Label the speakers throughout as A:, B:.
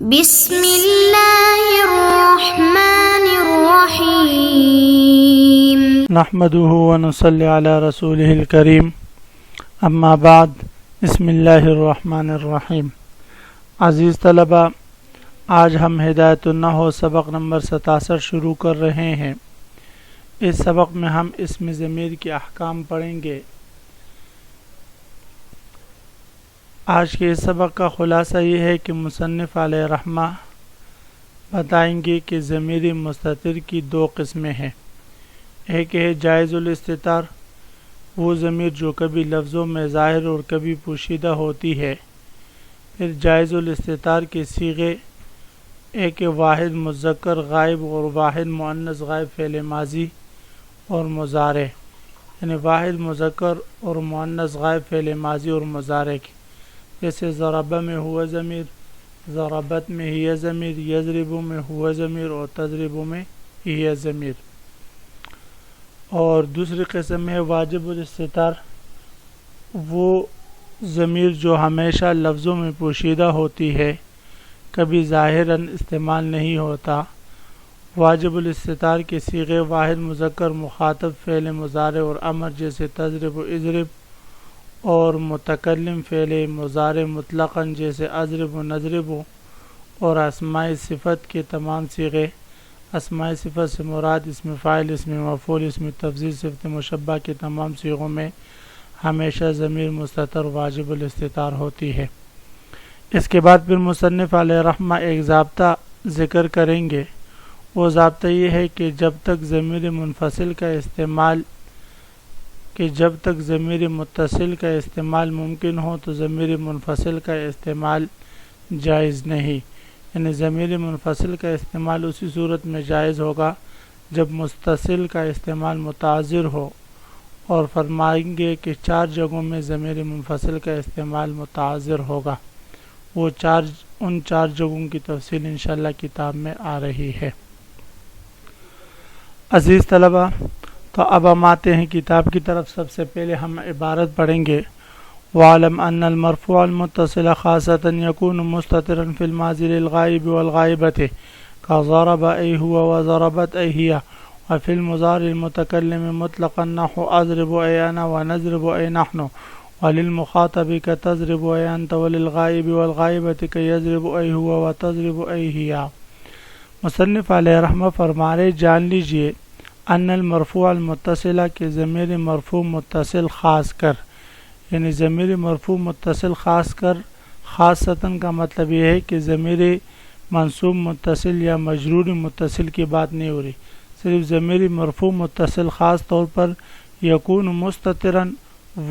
A: بسم اللہ الرحمن الرحیم
B: نحمده ونصلی علی رسوله الکریم اما بعد بسم اللہ الرحمن الرحیم۔ عزیز طلبہ، آج ہم ہدایت النحو سبق نمبر 67 شروع کر رہے ہیں۔ اس سبق میں ہم اسم ضمیر کے احکام پڑھیں گے۔ آج کے اس سبق کا خلاصہ یہ ہے کہ مصنف علیہ رحمہ بتائیں گے کہ ضمیر مستتر کی دو قسمیں ہیں۔ ایک ہے جائز الاستتار، وہ ضمیر جو کبھی لفظوں میں ظاہر اور کبھی پوشیدہ ہوتی ہے۔ پھر جائز الاستتار کے صیغے ایک واحد مذکر غائب اور واحد مؤنث غائب فعل ماضی اور مضارع، یعنی واحد مذکر اور مؤنث غائب فعل ماضی اور مضارع کی، جیسے ضربہ میں ہوا ضمیر، ضربت میں ہی ضمیر، یضرب میں ہوا ضمیر اور تضرب میں ہی ضمیر۔ اور دوسری قسم ہے واجب الاستتار، وہ ضمیر جو ہمیشہ لفظوں میں پوشیدہ ہوتی ہے، کبھی ظاہراً استعمال نہیں ہوتا۔ واجب الاستتار کے صیغے واحد مذکر مخاطب فعل مضارع اور امر جیسے تضرب و اضرب، اور متکلم فعل مضارع مطلقاً جیسے اضرب و نضرب، اور اسماء صفت کے تمام صیغے۔ اسماء صفت سے مراد اسم فاعل، اسم مفعول، اسم تفضیل، صفت مشبہ کے تمام صیغوں میں ہمیشہ ضمیر مستتر واجب الاستتار ہوتی ہے۔ اس کے بعد پھر مصنف علیہ رحمہ ایک ضابطہ ذکر کریں گے۔ وہ ضابطہ یہ ہے کہ جب تک ضمیر منفصل کا استعمال ممکن ہو تو ضمیر منفصل کا استعمال جائز نہیں، یعنی ضمیر منفصل کا استعمال اسی صورت میں جائز ہوگا جب متصل کا استعمال متعذر ہو، اور فرمائیں گے کہ 4 جگہوں میں ضمیر منفصل کا استعمال متعذر ہوگا۔ ان 4 جگہوں کی تفصیل انشاءاللہ کتاب میں آ رہی ہے۔ عزیز طلبہ، تو اب ہم آتے ہیں کتاب کی طرف۔ سب سے پہلے ہم عبارت پڑھیں گے۔ وَعَلَمْ أَنَّ الْمَرْفُوعَ الْمُتَّصِلَ خَاصَةً يَكُونُ مُسْتَتِرًا فِي الْمَاضِي لِلْغَائِبِ وَالْغَائِبَةِ كَضَرَبَ أَيْ هُوَ وَضَرَبَتْ أَيْ هِيَ، وفي المضارع المتكلم مطلقا نحو أضرب أي أنا ونضرب أي نحن، وللمخاطب كتضرب أي أنت، وللغائب والغائبة كيضرب أي هو وتضرب أي هي۔ مصنف علیہ رحمہ فرما رہے جان لیجئے ان المرفوع المتصلہ کے ضمیر مرفوع متصل خاص کر، یعنی ضمیر مرفوع متصل خاص کر، خاصتاً کا مطلب یہ ہے کہ ضمیر منصوب متصل یا مجرور متصل کی بات نہیں ہو رہی، صرف ضمیر مرفوع متصل خاص طور پر یکون مستتراً،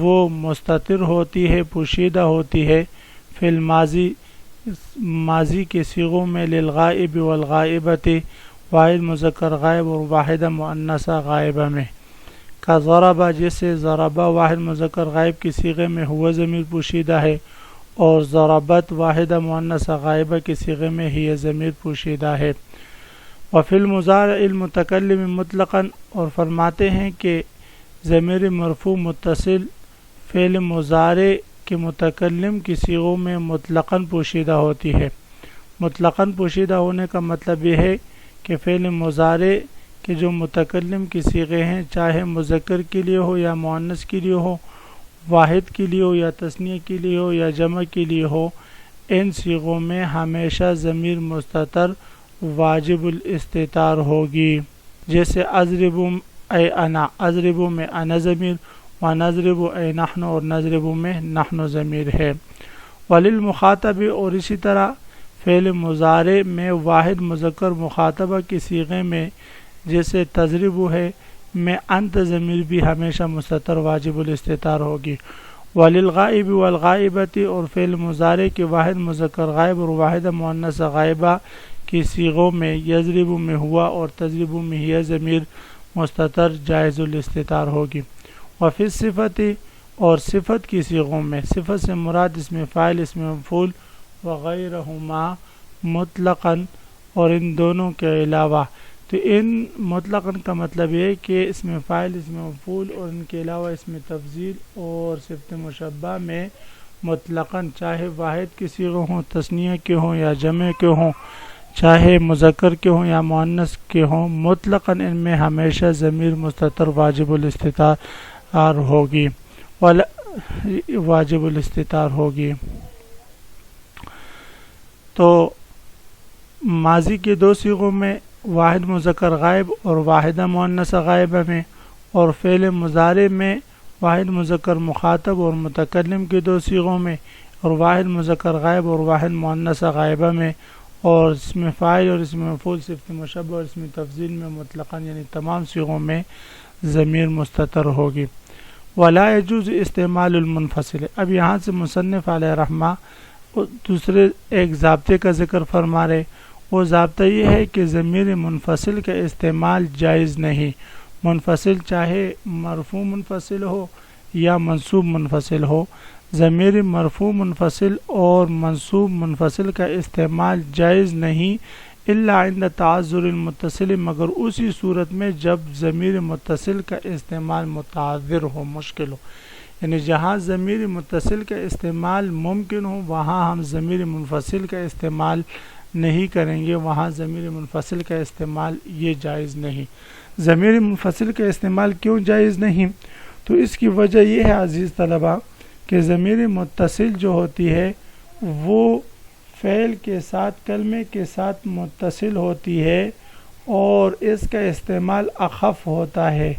B: وہ مستتر ہوتی ہے، پوشیدہ ہوتی ہے، فی الماضی، ماضی کے صیغوں میں، للغائب والغائبۃ، واحد مذکر غائب اور واحدہ مؤنثہ غائبہ میں، کا ضربہ، جیسے ضربہ واحد مذکر غائب کی صیغے میں ہوا ضمیر پوشیدہ ہے، اور ضربت واحدہ مؤنثہ غائبہ کی صیغے میں ہی ضمیر پوشیدہ ہے۔ وفی المضارع المتکلم مطلقاً، اور فرماتے ہیں کہ ضمیر مرفوع متصل فعل مضارع کے متکلم کی صیغوں میں مطلقاً پوشیدہ ہوتی ہے۔ مطلقاً پوشیدہ ہونے کا مطلب یہ ہے کہ فعل مضارع کے جو متکلم کی صیغے ہیں، چاہے مذکر کے لیے ہو یا مؤنث کے لیے ہو، واحد کے لیے ہو یا تثنیہ کے لیے ہو یا جمع کے لیے ہو، ان صیغوں میں ہمیشہ ضمیر مستتر واجب الاستتار ہوگی۔ جیسے اضرب اے انا، اضرب میں انا ضمیر، ونضرب اے نحن، اور نضرب میں نحن ضمیر ہے۔ وللمخاطب، اور اسی طرح فعل مضارع میں واحد مذکر مخاطبہ کی صیغے میں، جیسے تضرب ہے، میں انت ضمیر بھی ہمیشہ مستتر واجب الاستتار ہوگی۔ وللغائب والغائبۃ، اور فعل مضارع کے واحد مذکر غائب اور واحدہ مؤنثہ غائبہ کی صیغوں میں، یضرب میں ہوا اور تضرب میں ہی ضمیر مستتر جائز الاستتار ہوگی۔ وفی الصفت، اور صفت کی صیغوں میں، صفت سے مراد اسم فاعل، اسم مفعول وغیرہما مطلقاً، اور ان دونوں کے علاوہ۔ تو ان مطلقاً کا مطلب یہ ہے کہ اسم فاعل، اسم مفعول اور ان کے علاوہ اسم تفضیل اور صفت مشبہ میں مطلقاً چاہے واحد کے صیغے ہوں، تثنیہ کے ہوں یا جمع کے ہوں، چاہے مذکر کے ہوں یا مؤنث کے ہوں، مطلقاً ان میں ہمیشہ ضمیر مستتر واجب الاستتار ہوگی واجب الاستتار ہوگی۔ تو ماضی کے دو صیغوں میں واحد مذکر غائب اور واحدہ مؤنثہ غائبہ میں، اور فعل مضارع میں واحد مذکر مخاطب اور متکلم کے دو صیغوں میں، اور واحد مذکر غائب اور واحد مؤنثہ غائبہ میں، اور اسم فاعل اور اسم مفعول صفت مشبہ اور اسم تفضیل میں مطلقاً یعنی تمام صیغوں میں ضمیر مستتر ہوگی۔ ولا يجوز استعمال المنفصل۔ اب یہاں سے مصنف علیہ رحمہ دوسرے ایک ضابطے کا ذکر فرما رہے، وہ ضابطہ یہ ہے کہ ضمیر منفصل کا استعمال جائز نہیں۔ منفصل چاہے مرفوع منفصل ہو یا منصوب منفصل ہو، ضمیر مرفوع منفصل اور منصوب منفصل کا استعمال جائز نہیں الا عند تعذر المتصل، مگر اسی صورت میں جب ضمیر متصل کا استعمال متعذر ہو، مشکل ہو، یعنی جہاں ضمیر متصل کا استعمال ممکن ہو وہاں ہم ضمیر منفصل کا استعمال نہیں کریں گے، وہاں ضمیر منفصل کا استعمال یہ جائز نہیں۔ ضمیر منفصل کا استعمال کیوں جائز نہیں؟ تو اس کی وجہ یہ ہے عزیز طلبہ کہ ضمیر متصل جو ہوتی ہے وہ فعل کے ساتھ کلمے کے ساتھ متصل ہوتی ہے اور اس کا استعمال اخف ہوتا ہے،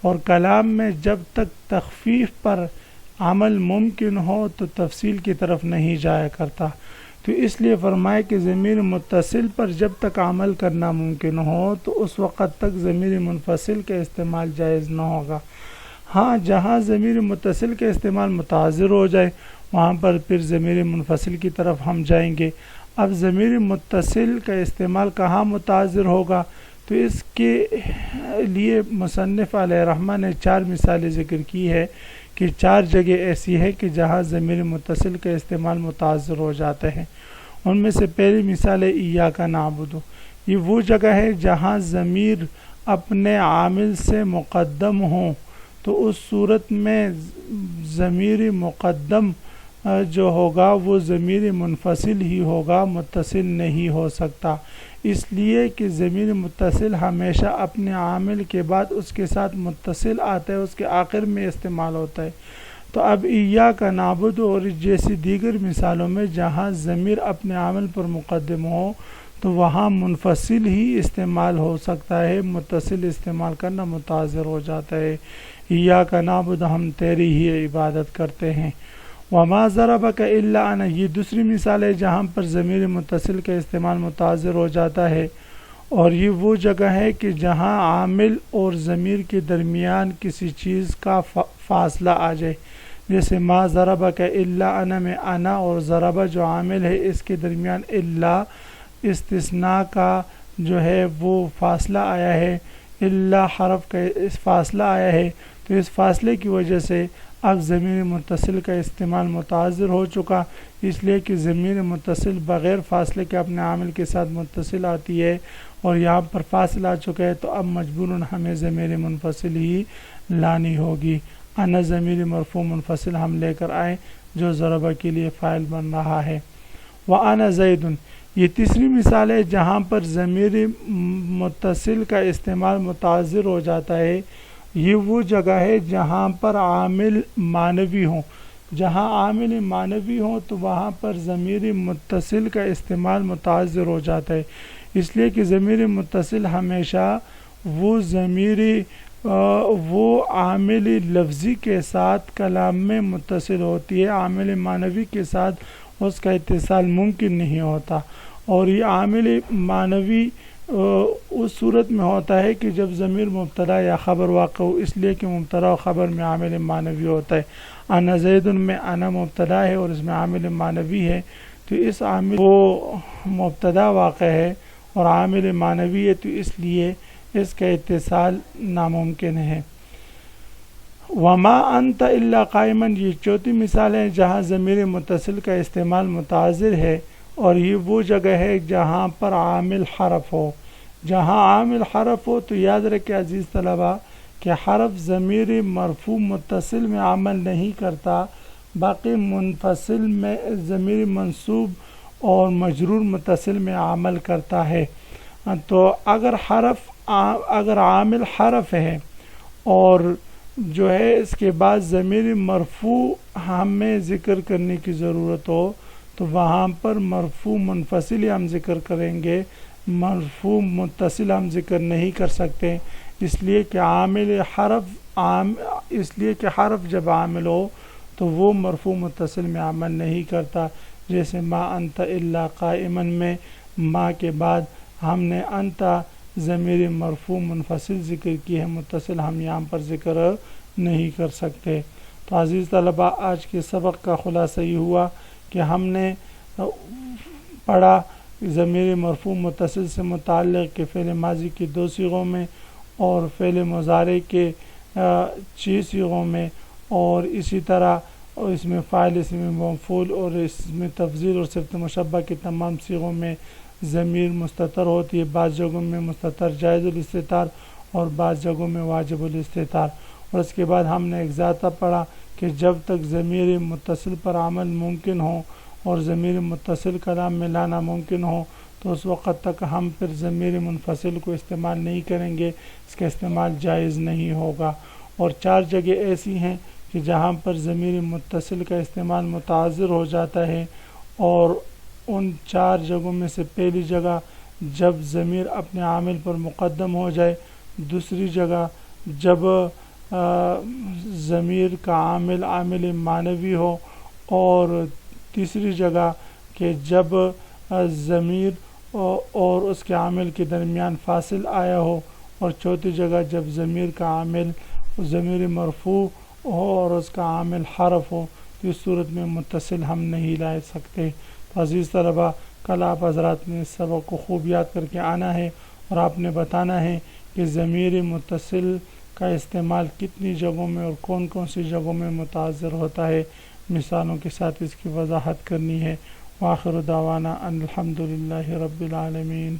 B: اور کلام میں جب تک تخفیف پر عمل ممکن ہو تو تفصیل کی طرف نہیں جایا کرتا۔ تو اس لیے فرمائے کہ ضمیر متصل پر جب تک عمل کرنا ممکن ہو تو اس وقت تک ضمیر منفصل کا استعمال جائز نہ ہوگا۔ ہاں جہاں ضمیر متصل کا استعمال متعذر ہو جائے وہاں پر پھر ضمیر منفصل کی طرف ہم جائیں گے۔ اب ضمیر متصل کا استعمال کہاں متعذر ہوگا؟ تو اس کے لیے مصنف علیہ رحمہ نے 4 مثالیں ذکر کی ہے کہ 4 جگہ ایسی ہے کہ جہاں ضمیر متصل کا استعمال متعذر ہو جاتے ہیں۔ ان میں سے پہلی مثال ہے ایاک نعبد۔ یہ وہ جگہ ہے جہاں ضمیر اپنے عامل سے مقدم ہوں، تو اس صورت میں ضمیر مقدم جو ہوگا وہ ضمیر منفصل ہی ہوگا، متصل نہیں ہو سکتا، اس لیے کہ ضمیر متصل ہمیشہ اپنے عامل کے بعد اس کے ساتھ متصل آتا ہے، اس کے آخر میں استعمال ہوتا ہے۔ تو اب ایاک نعبد اور جیسی دیگر مثالوں میں جہاں ضمیر اپنے عامل پر مقدم ہو تو وہاں منفصل ہی استعمال ہو سکتا ہے، متصل استعمال کرنا متعذر ہو جاتا ہے۔ ایاک نعبد، ہم تیری ہی عبادت کرتے ہیں۔ وما ضربک الا انا، یہ دوسری مثال ہے جہاں پر ضمیر متصل کا استعمال متعذر ہو جاتا ہے، اور یہ وہ جگہ ہے کہ جہاں عامل اور ضمیر کے درمیان کسی چیز کا فاصلہ آ جائے، جیسے ما ضربک الا انا میں انا اور ضربہ جو عامل ہے اس کے درمیان الا استثناء کا جو ہے وہ فاصلہ آیا ہے، الا حرف کا اس فاصلہ آیا ہے، تو اس فاصلے کی وجہ سے اب ضمیر متصل کا استعمال متعذر ہو چکا، اس لیے کہ ضمیر متصل بغیر فاصلے کے اپنے عامل کے ساتھ متصل آتی ہے، اور یہاں پر فاصلہ آ چکا ہے تو اب مجبوراً ہمیں ضمیر منفصل ہی لانی ہوگی۔ انا ضمیر مرفوع منفصل ہم لے کر آئیں جو ضربہ کے لیے فاعل بن رہا ہے۔ وَأَنَا زَيْدٌ، یہ تیسری مثال ہے جہاں پر ضمیر متصل کا استعمال متعذر ہو جاتا ہے۔ یہ وہ جگہ ہے جہاں پر عامل معنوی ہوں، جہاں عامل معنوی ہوں تو وہاں پر ضمیر متصل کا استعمال متعذر ہو جاتا ہے، اس لیے کہ ضمیر متصل ہمیشہ وہ عامل لفظی کے ساتھ کلام میں متصل ہوتی ہے، عامل معنوی کے ساتھ اس کا اتصال ممکن نہیں ہوتا، اور یہ عامل معنوی اس صورت میں ہوتا ہے کہ جب ضمیر مبتدا یا خبر واقع ہو، اس لیے کہ مبتدا و خبر میں عامل معنوی ہوتا ہے۔ انا زید میں انا مبتدا ہے اور اس میں عامل معنوی ہے، تو اس عامل وہ مبتدا واقع ہے اور عامل معنوی ہے، تو اس لیے اس کا اتصال ناممکن ہے۔ وما انت الا قائما، یہ چوتھی مثال ہے جہاں ضمیر متصل کا استعمال متعذر ہے، اور یہ وہ جگہ ہے جہاں پر عامل حرف ہو۔ جہاں عامل حرف ہو تو یاد رکھیں عزیز طلبہ کہ حرف ضمیر مرفوع متصل میں عمل نہیں کرتا، باقی منفصل میں ضمیر منصوب اور مجرور متصل میں عمل کرتا ہے۔ تو اگر عامل حرف ہے اور جو ہے اس کے بعد ضمیر مرفوع ہمیں ذکر کرنے کی ضرورت ہو تو وہاں پر مرفوع منفصل ہم ذکر کریں گے، مرفوع متصل ہم ذکر نہیں کر سکتے، اس لیے کہ حرف جب عامل ہو تو وہ مرفوع متصل میں عمل نہیں کرتا۔ جیسے ما انت الا قائما میں ما کے بعد ہم نے انت ضمیر مرفوع منفصل ذکر کی ہے، متصل ہم یہاں پر ذکر نہیں کر سکتے۔ تو عزیز طلباء، آج کے سبق کا خلاصہ یہ ہوا کہ ہم نے پڑھا ضمیر مرفوع متصل سے متعلق کہ فعل ماضی کی 2 صیغوں میں اور فعل مضارع کے 6 صیغوں میں، اور اسی طرح اس میں فاعل، اسم مفعول اور اسم تفضیل اور صفت مشبہ کے تمام صیغوں میں ضمیر مستتر ہوتی ہے، بعض جگہوں میں مستتر جائز الاستتار اور بعض جگہوں میں واجب الاستتار۔ اور اس کے بعد ہم نے ایک ضابطہ پڑھا کہ جب تک ضمیر متصل پر عمل ممکن ہو اور ضمیر متصل کلام میں لانا ممکن ہو تو اس وقت تک ہم پھر ضمیر منفصل کو استعمال نہیں کریں گے، اس کا استعمال جائز نہیں ہوگا۔ اور 4 جگہ ایسی ہیں کہ جہاں پر ضمیر متصل کا استعمال متعذر ہو جاتا ہے، اور ان 4 جگہوں میں سے پہلی جگہ جب ضمیر اپنے عامل پر مقدم ہو جائے، دوسری جگہ جب ضمیر کا عامل معنوی ہو، اور تیسری جگہ کہ جب ضمیر اور اس کے عامل کے درمیان فاصل آیا ہو، اور چوتھی جگہ جب ضمیر کا عامل ضمیر مرفوع ہو اور اس کا عامل حرف ہو، تو اس صورت میں متصل ہم نہیں لا سکتے۔ تو عزیز طلبہ، کل آپ حضرات نے اس سبق کو خوب یاد کر کے آنا ہے اور آپ نے بتانا ہے کہ ضمیر متصل کا استعمال کتنی جگہوں میں اور کون کون سی جگہوں میں متعذر ہوتا ہے، مثالوں کے ساتھ اس کی وضاحت کرنی ہے۔ وآخر دعوانا ان الحمد للہ رب العالمین۔